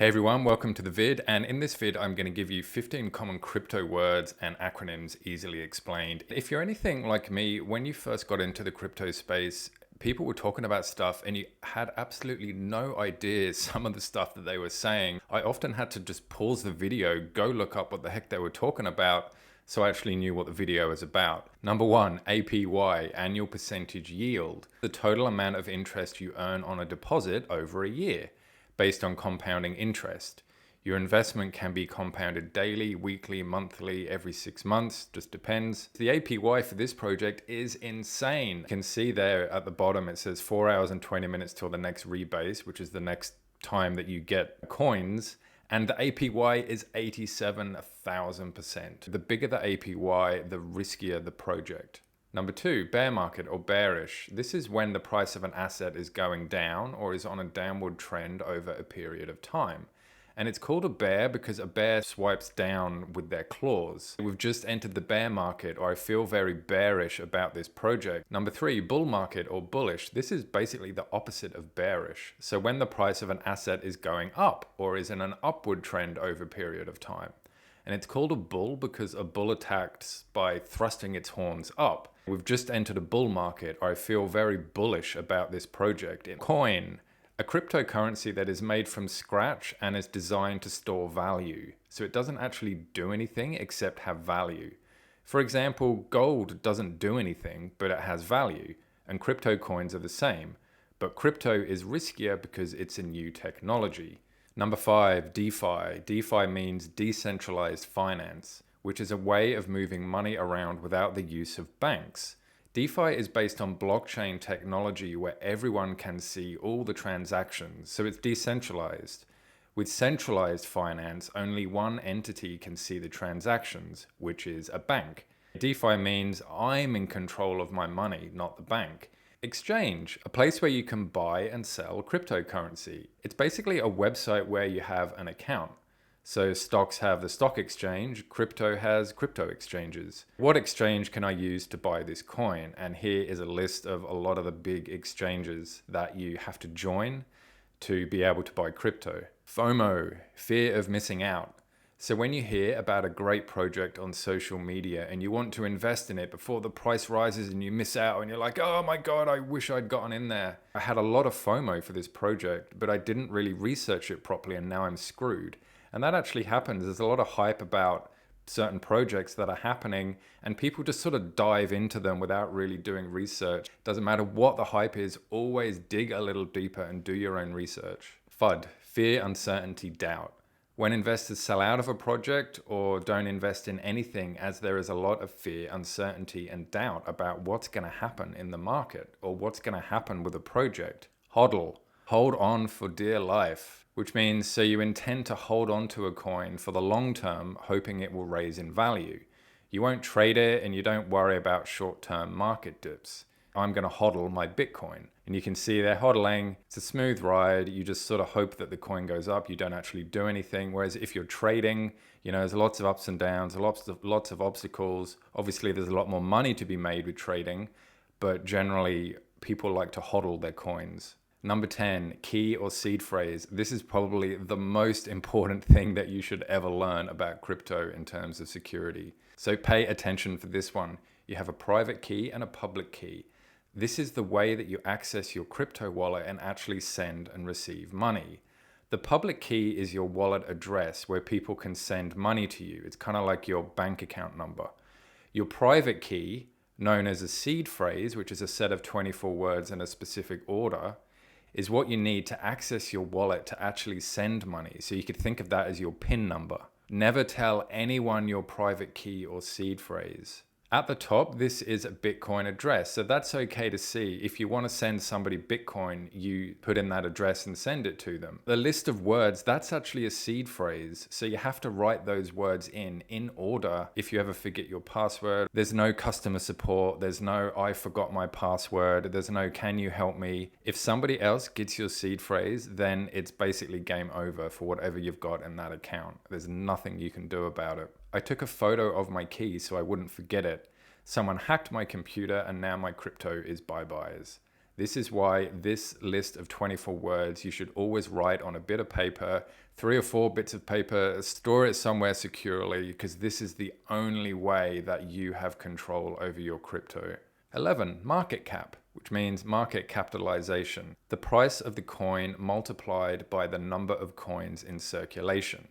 Hey everyone, welcome to the vid, and in this vid I'm going to give you 15 common crypto words and acronyms easily explained. If you're anything like me, when you first got into the crypto space, people were talking about stuff and you had absolutely no idea some of the stuff that they were saying. I often had to just pause the video, go look up what the heck they were talking about, so I actually knew what the video was about. Number one, APY, annual percentage yield, the total amount of interest you earn on a deposit over a year, based on compounding interest. Your investment can be compounded daily, weekly, monthly, every 6 months, just depends. The APY for this project is insane. You can see there at the bottom it says 4 hours and 20 minutes till the next rebase, which is the next time that you get coins. And the APY is 87,000%. The bigger the APY, the riskier the project. Number two, bear market or bearish. This is when the price of an asset is going down or is on a downward trend over a period of time. And it's called a bear because a bear swipes down with their claws. We've just entered the bear market, or I feel very bearish about this project. Number three, bull market or bullish. This is basically the opposite of bearish. So when the price of an asset is going up or is in an upward trend over a period of time. And it's called a bull because a bull attacks by thrusting its horns up. We've just entered a bull market. I feel very bullish about this project. Coin, a cryptocurrency that is made from scratch and is designed to store value. So it doesn't actually do anything except have value. For example, gold doesn't do anything, but it has value. And crypto coins are the same. But crypto is riskier because it's a new technology. Number five, DeFi. DeFi means decentralized finance, which is a way of moving money around without the use of banks. DeFi is based on blockchain technology where everyone can see all the transactions, so it's decentralized. With centralized finance, only one entity can see the transactions, which is a bank. DeFi means I'm in control of my money, not the bank. Exchange, a place where you can buy and sell cryptocurrency. It's basically a website where you have an account. So stocks have the stock exchange, crypto has crypto exchanges. What exchange can I use to buy this coin? And here is a list of a lot of the big exchanges that you have to join to be able to buy crypto. FOMO, fear of missing out. So when you hear about a great project on social media and you want to invest in it before the price rises and you miss out and you're like, oh my God, I wish I'd gotten in there. I had a lot of FOMO for this project, but I didn't really research it properly and now I'm screwed. And that actually happens. There's a lot of hype about certain projects that are happening and people just sort of dive into them without really doing research. Doesn't matter what the hype is, always dig a little deeper and do your own research. FUD, fear, uncertainty, doubt. When investors sell out of a project or don't invest in anything, as there is a lot of fear, uncertainty, and doubt about what's going to happen in the market or what's going to happen with a project. HODL, hold on for dear life, which means so you intend to hold on to a coin for the long term, hoping it will raise in value. You won't trade it and you don't worry about short-term market dips. I'm going to hodl my Bitcoin. And you can see they're hodling. It's a smooth ride. You just sort of hope that the coin goes up. You don't actually do anything. Whereas if you're trading, there's lots of ups and downs, lots of obstacles. Obviously, there's a lot more money to be made with trading, but generally people like to hodl their coins. Number 10, key or seed phrase. This is probably the most important thing that you should ever learn about crypto in terms of security. So pay attention for this one. You have a private key and a public key. This is the way that you access your crypto wallet and actually send and receive money. The public key is your wallet address where people can send money to you. It's kind of like your bank account number. Your private key, known as a seed phrase, which is a set of 24 words in a specific order, is what you need to access your wallet to actually send money. So you could think of that as your PIN number. Never tell anyone your private key or seed phrase. At the top, this is a Bitcoin address, so that's okay to see. If you want to send somebody Bitcoin, you put in that address and send it to them. The list of words, that's actually a seed phrase, so you have to write those words in order. If you ever forget your password, there's no customer support, there's no I forgot my password, there's no can you help me. If somebody else gets your seed phrase, then it's basically game over for whatever you've got in that account. There's nothing you can do about it. I took a photo of my key so I wouldn't forget it. Someone hacked my computer and now my crypto is bye-byes. This is why this list of 24 words you should always write on a bit of paper, 3 or 4 bits of paper, store it somewhere securely, because this is the only way that you have control over your crypto. 11, market cap, which means market capitalization, the price of the coin multiplied by the number of coins in circulation.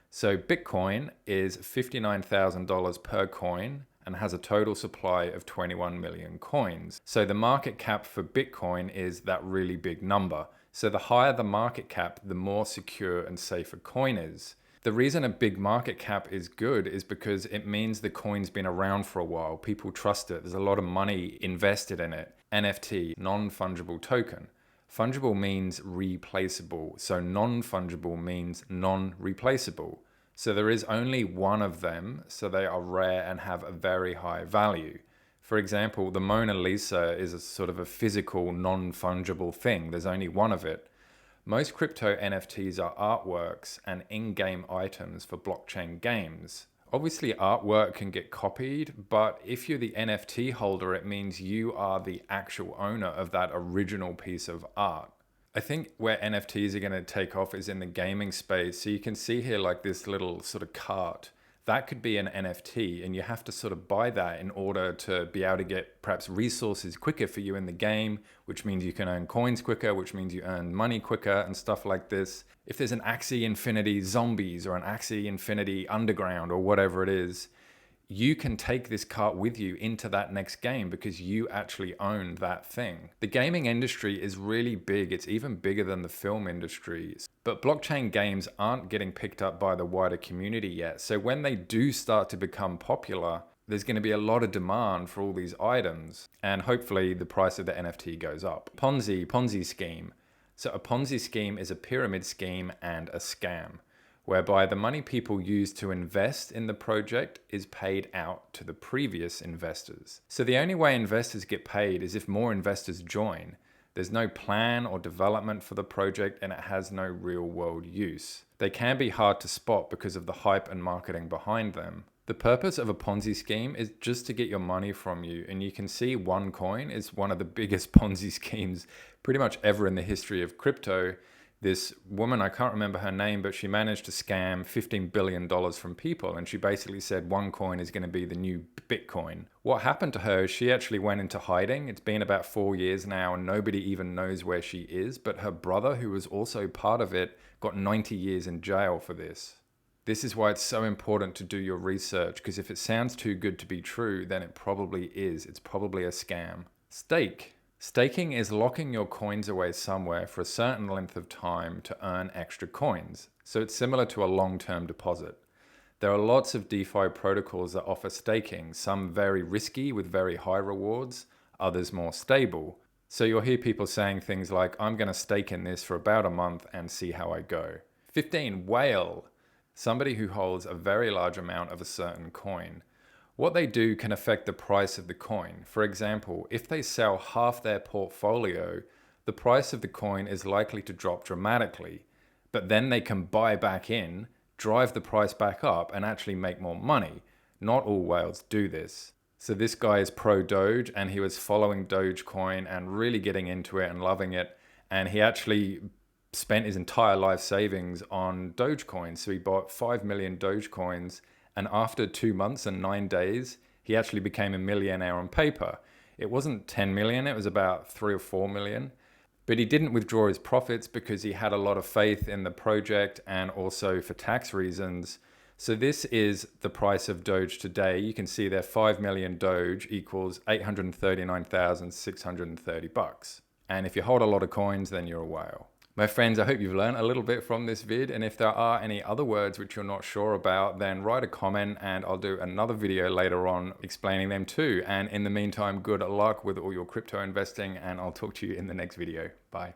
So Bitcoin is $59,000 per coin and has a total supply of 21 million coins. So the market cap for Bitcoin is that really big number. So the higher the market cap, the more secure and safe a coin is. The reason a big market cap is good is because it means the coin's been around for a while. People trust it. There's a lot of money invested in it. NFT, non-fungible token. Fungible means replaceable. So non-fungible means non-replaceable. So there is only one of them, so they are rare and have a very high value. For example, the Mona Lisa is a sort of a physical, non-fungible thing. There's only one of it. Most crypto NFTs are artworks and in-game items for blockchain games. Obviously, artwork can get copied, but if you're the NFT holder, it means you are the actual owner of that original piece of art. I think where NFTs are going to take off is in the gaming space. So you can see here like this little sort of cart. That could be an NFT, and you have to sort of buy that in order to be able to get perhaps resources quicker for you in the game, which means you can earn coins quicker, which means you earn money quicker and stuff like this. If there's an Axie Infinity Zombies or an Axie Infinity Underground or whatever it is, you can take this cart with you into that next game because you actually own that thing. The gaming industry is really big. It's even bigger than the film industry. But blockchain games aren't getting picked up by the wider community yet. So when they do start to become popular, there's going to be a lot of demand for all these items. And hopefully the price of the NFT goes up. Ponzi scheme. So a Ponzi scheme is a pyramid scheme and a scam, whereby the money people use to invest in the project is paid out to the previous investors. So the only way investors get paid is if more investors join. There's no plan or development for the project, and it has no real world use. They can be hard to spot because of the hype and marketing behind them. The purpose of a Ponzi scheme is just to get your money from you, and you can see OneCoin is one of the biggest Ponzi schemes pretty much ever in the history of crypto. This woman, I can't remember her name, but she managed to scam $15 billion from people. And she basically said OneCoin is going to be the new Bitcoin. What happened to her is she actually went into hiding. It's been about 4 years now and nobody even knows where she is. But her brother, who was also part of it, got 90 years in jail for this. This is why it's so important to do your research, because if it sounds too good to be true, then it probably is. It's probably a scam. Stake. Staking is locking your coins away somewhere for a certain length of time to earn extra coins. So it's similar to a long-term deposit. There are lots of DeFi protocols that offer staking, some very risky with very high rewards, others more stable. So you'll hear people saying things like, I'm going to stake in this for about a month and see how I go. 15, whale. Somebody who holds a very large amount of a certain coin. What they do can affect the price of the coin. For example, if they sell half their portfolio, the price of the coin is likely to drop dramatically, but then they can buy back in, drive the price back up, and actually make more money. Not all whales do this. So this guy is pro Doge, and he was following Dogecoin and really getting into it and loving it, and he actually spent his entire life savings on Dogecoin. So he bought 5 million Dogecoins. And after 2 months and 9 days, he actually became a millionaire on paper. It wasn't 10 million, it was about 3 or 4 million. But he didn't withdraw his profits because he had a lot of faith in the project and also for tax reasons. So this is the price of Doge today. You can see there 5 million Doge equals $839,630. And if you hold a lot of coins, then you're a whale. My friends, I hope you've learned a little bit from this vid, and if there are any other words which you're not sure about, then write a comment and I'll do another video later on explaining them too. And in the meantime, good luck with all your crypto investing, and I'll talk to you in the next video. Bye.